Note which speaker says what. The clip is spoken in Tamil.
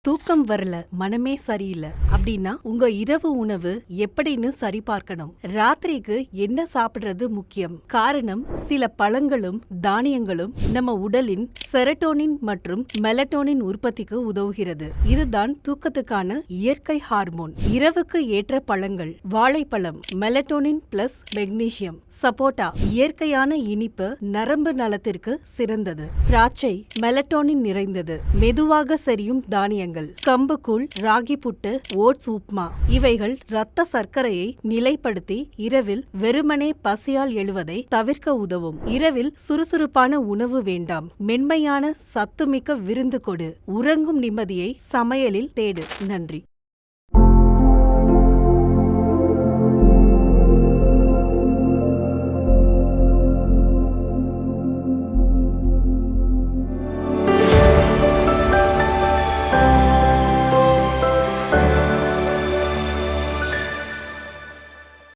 Speaker 1: தூக்கம் வரல, மனமே சரியில்லை அப்படின்னா உங்க இரவு உணவு எப்படின்னு சரி பார்க்கணும். ராத்திரிக்கு என்ன சாப்பிடுறது முக்கியம். காரணம், சில பழங்களும் தானியங்களும் நம்ம உடலின் செரட்டோனின் மற்றும் மெலட்டோனின் உற்பத்திக்கு உதவுகிறது. இதுதான் தூக்கத்துக்கான இயற்கை ஹார்மோன். இரவுக்கு ஏற்ற பழங்கள்: வாழைப்பழம், மெலட்டோனின் பிளஸ் மெக்னீசியம். சப்போட்டா, இயற்கையான இனிப்பு, நரம்பு நலத்திற்கு சிறந்தது. திராட்சை, மெலட்டோனின் நிறைந்தது. மெதுவாக செரியும் தானியங்கள்: கம்புக்கூழ், ராகி புட்டு, ஓட்ஸ் உப்மா. இவைகள் இரத்த சர்க்கரையை நிலைப்படுத்தி இரவில் வெறுமனே பசியால் எழுவதை தவிர்க்க உதவும். இரவில் சுறுசுறுப்பான உணவு வேண்டாம், மென்மையான சத்துமிக்க விருந்து கொடு. உறங்கும் நிம்மதியை சமையலில் தேடு. நன்றி.